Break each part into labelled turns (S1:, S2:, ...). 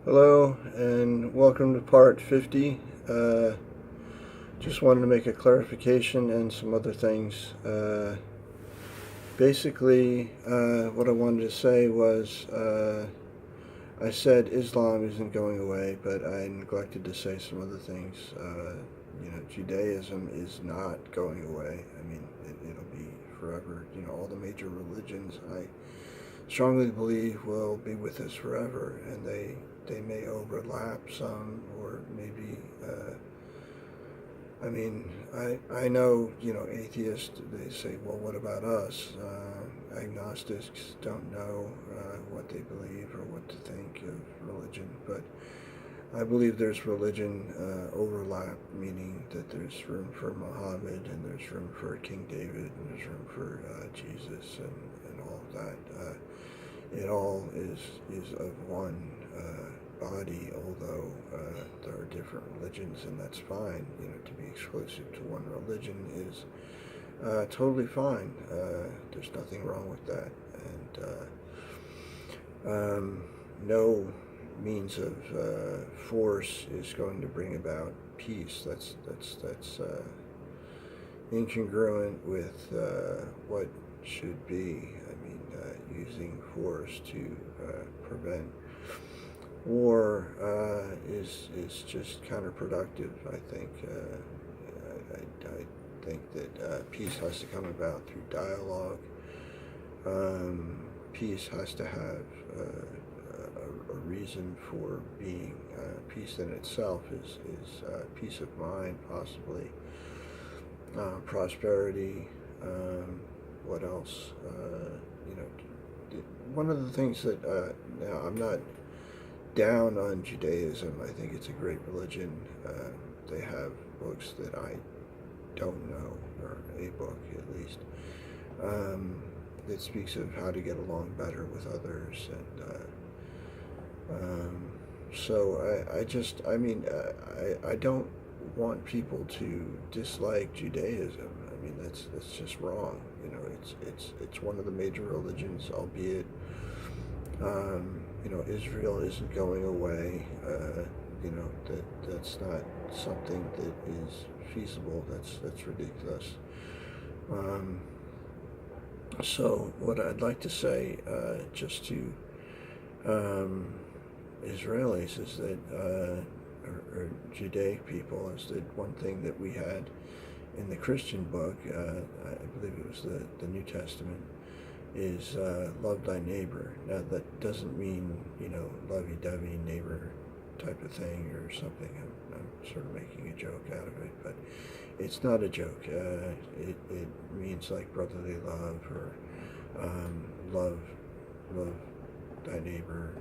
S1: Hello and welcome to part 50. Just wanted to make a clarification and some other things. What I wanted to say was I said Islam isn't going away, but I neglected to say some other things. Judaism is not going away. I mean, it'll be forever. All the major religions, I strongly believe, will be with us forever, and they may overlap some, or maybe. I know, atheists, they say, well, what about us? Agnostics don't know what they believe or what to think of religion, but I believe there's religion overlap, meaning that there's room for Muhammad, and there's room for King David, and there's room for Jesus, and all of that. It all is of one body, although there are different religions, and that's fine. To be exclusive to one religion is totally fine. There's nothing wrong with that, and no means of force is going to bring about peace. That's incongruent with what should be. Using force to prevent war is just counterproductive. I think I think that peace has to come about through dialogue. Peace has to have a reason for being. Peace in itself is peace of mind, possibly prosperity. What else? One of the things that now I'm not down on Judaism. I think it's a great religion. They have books that I don't know, or a book at least, that speaks of how to get along better with others, and I don't want people to dislike Judaism. That's just wrong. It's one of the major religions, albeit Israel isn't going away. That's not something that is feasible. That's ridiculous. So what I'd like to say, just to Israelis, is that or Judaic people, is that one thing that we had in the Christian book, I believe it was the New Testament, is love thy neighbor. Now that doesn't mean, lovey-dovey neighbor type of thing or something. I'm sort of making a joke out of it, but it's not a joke. It means like brotherly love, or love thy neighbor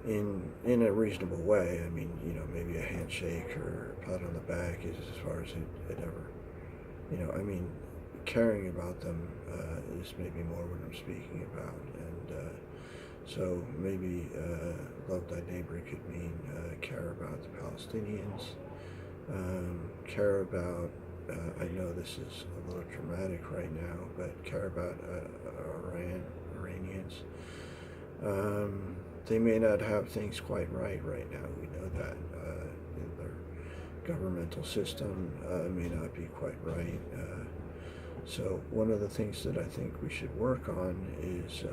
S1: in a reasonable way. Maybe a handshake or a pat on the back is as far as it ever. Caring about them is maybe more what I'm speaking about, and so maybe love thy neighbor could mean care about the Palestinians, care about. I know this is a little dramatic right now, but care about Iranians. They may not have things quite right now. We know that their governmental system may not be quite right. So one of the things that I think we should work on is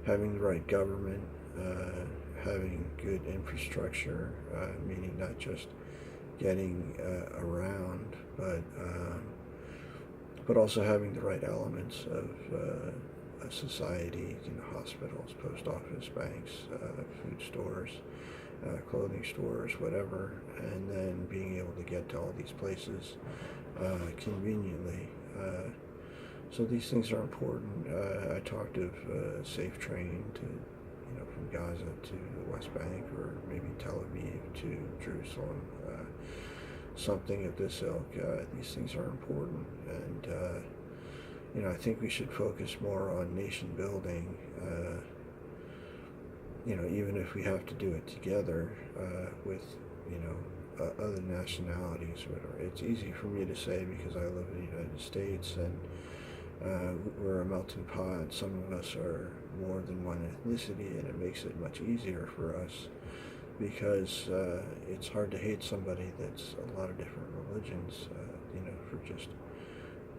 S1: having the right government, having good infrastructure, meaning not just getting around, but also having the right elements of a society, hospitals, post office, banks, food stores, clothing stores, whatever, and then being able to get to all these places conveniently. So these things are important. I talked of safe train to, from Gaza to the West Bank, or maybe Tel Aviv to Jerusalem, something of this ilk. These things are important, and I think we should focus more on nation building. Even if we have to do it together with, other nationalities. Whatever. It's easy for me to say because I live in the United States, and we're a melting pot. Some of us are more than one ethnicity, and it makes it much easier for us because it's hard to hate somebody that's a lot of different religions, for just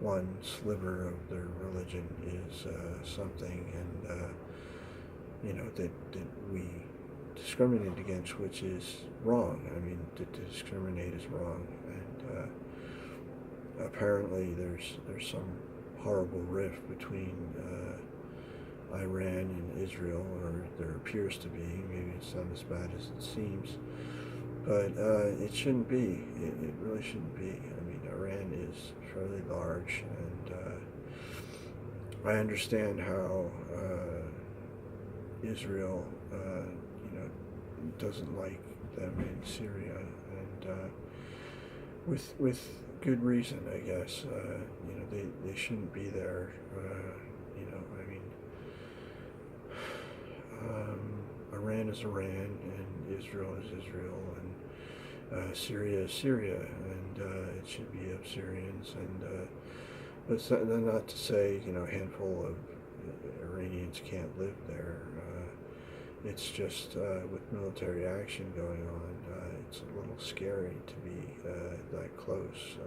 S1: one sliver of their religion is something, and that we discriminate against, which is wrong. I mean, to discriminate is wrong, and apparently there's some horrible rift between Iran and Israel, or there appears to be. Maybe it's not as bad as it seems, but it shouldn't be. It really shouldn't be. I mean, Iran is fairly large, and I understand how Israel, doesn't like them in Syria, and with good reason, I guess. They shouldn't be there. I mean, Iran is Iran, and Israel is Israel, and Syria is Syria, and it should be of Syrians. And but it's not to say a handful of Iranians can't live there. It's just with military action going on, it's a little scary to be that close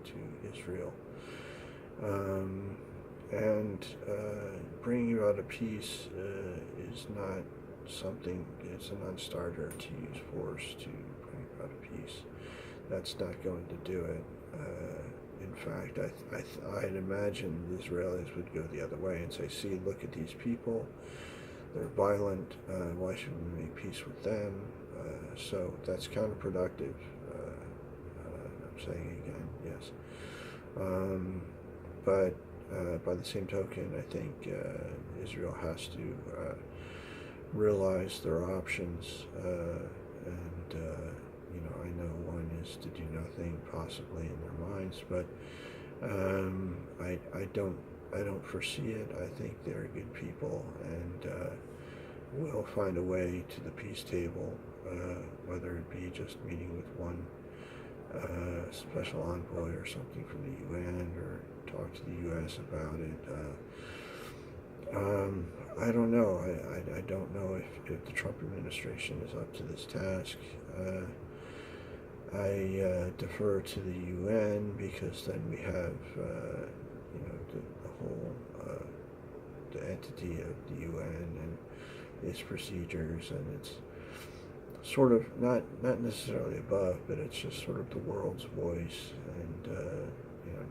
S1: to Israel. And bringing about a peace is not something, it's a non-starter to use force to bring about a peace. That's not going to do it. In fact, I'd imagine the Israelis would go the other way and say, see, look at these people. They're violent. Why should we make peace with them? So that's counterproductive. I'm saying again, yes. But by the same token, I think Israel has to realize their options. And I know one is to do nothing, possibly in their minds, but I don't foresee it. I think they're good people, and we'll find a way to the peace table, whether it be just meeting with one special envoy or something from the UN, or talk to the U.S. about it. I don't know. I don't know if the Trump administration is up to this task. I defer to the UN, because then we have the whole the entity of the UN and its procedures, and it's sort of not necessarily above, but it's just sort of the world's voice, and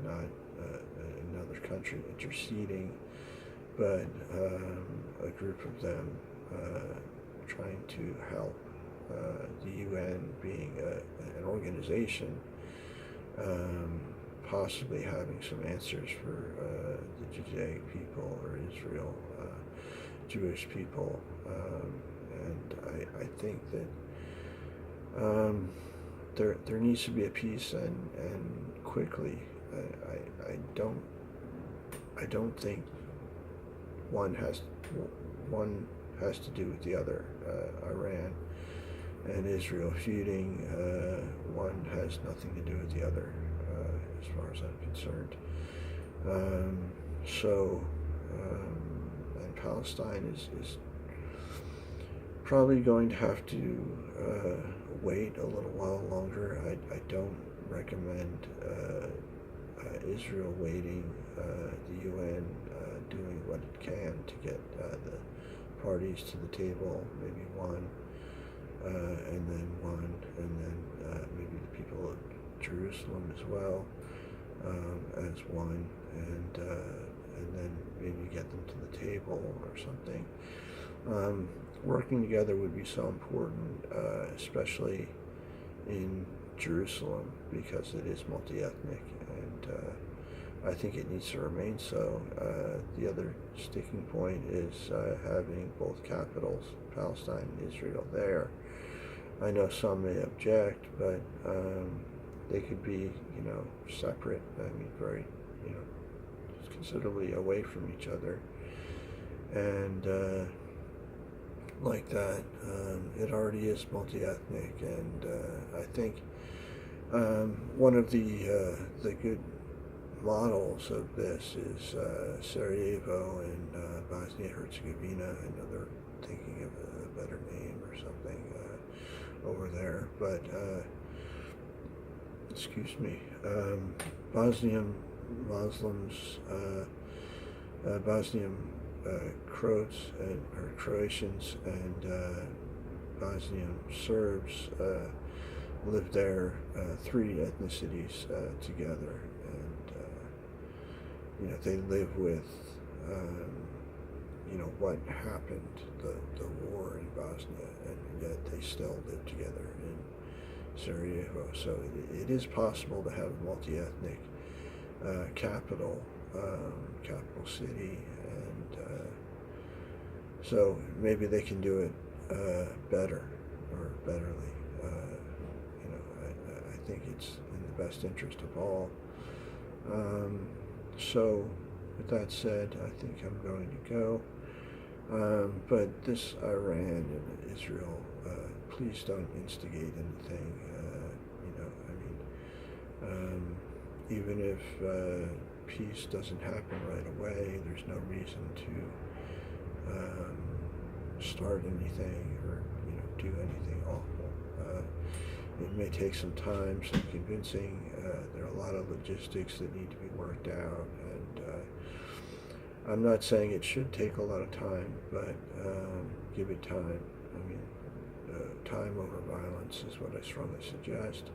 S1: not another country interceding, but a group of them trying to help the UN being an organization, possibly having some answers for the Judaic people, or Israel, Jewish people, and I think that there needs to be a peace, and quickly. I don't think one has to do with the other. Iran and Israel feuding, one has nothing to do with the other, as far as I'm concerned. And Palestine is probably going to have to wait a little while longer. I don't recommend Israel waiting, the UN doing what it can to get the parties to the table, maybe one, and then one, and then maybe the people of Jerusalem as well, as one, and then maybe get them to the table or something. Working together would be so important, especially in Jerusalem, because it is multi-ethnic, and I think it needs to remain so. The other sticking point is having both capitals, Palestine and Israel, there. I know some may object, but they could be, separate. I mean, very, considerably away from each other, and like that. It already is multi-ethnic, and I think one of the good models of this is Sarajevo and Bosnia-Herzegovina. I know they're thinking of a better name or something over there, but excuse me, Bosnian Muslims, Bosnian Croats or Croatians and Bosnian Serbs live there, three ethnicities together, and they live with what happened, the war in Bosnia, and yet they still live together in Sarajevo. So it is possible to have a multi-ethnic capital city, and so maybe they can do it better or betterly. I think it's in the best interest of all. So with that said, I think I'm going to go. But this Iran and Israel, please don't instigate anything. Even if peace doesn't happen right away, there's no reason to start anything or do anything awful. It may take some time, some convincing. There are a lot of logistics that need to be worked out, and I'm not saying it should take a lot of time, but give it time. Time over violence is what I strongly suggest.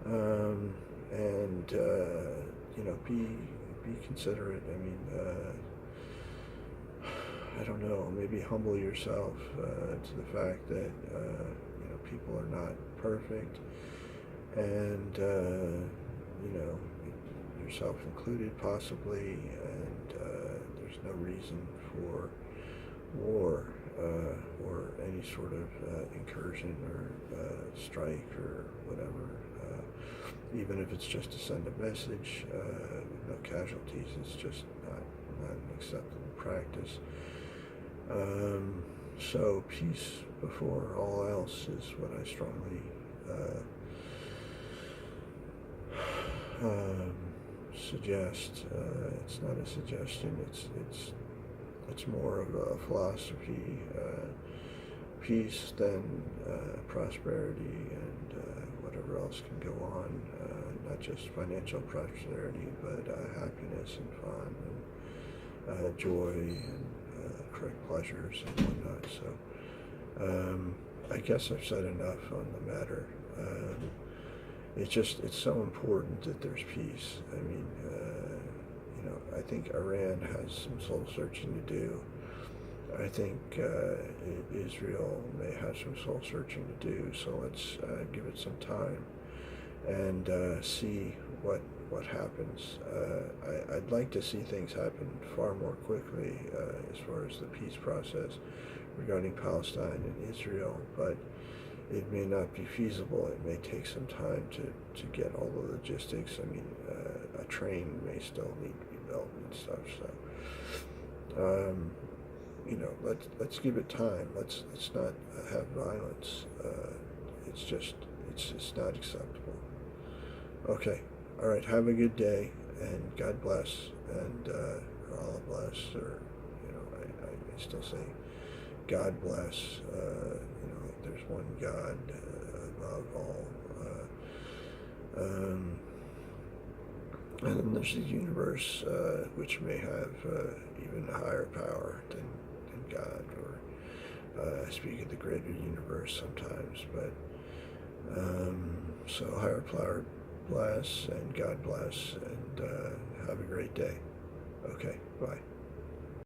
S1: And be considerate. I don't know. Maybe humble yourself to the fact that people are not perfect, and yourself included, possibly. And there's no reason for war or any sort of incursion or strike or whatever. Even if it's just to send a message with no casualties, it's just not an acceptable practice. So peace before all else is what I strongly suggest. It's not a suggestion. It's more of a philosophy. Peace, then prosperity, and whatever else can go on. Not just financial prosperity, but happiness and fun and joy and correct pleasures and whatnot. So I guess I've said enough on the matter. It's so important that there's peace. I think Iran has some soul searching to do. I think Israel may have some soul searching to do. So let's give it some time and see what happens. I'd like to see things happen far more quickly as far as the peace process regarding Palestine and Israel, but it may not be feasible. It may take some time to get all the logistics. A train may still need to be built and stuff. So, let's give it time. Let's not have violence. It's just not acceptable. Okay. All right. Have a good day, and God bless, and or Allah bless, or I still say God bless. There's one God above all, and then there's the universe, which may have even a higher power than God, or I speak of the greater universe sometimes. But so higher power bless, and God bless, and have a great day. Okay, bye.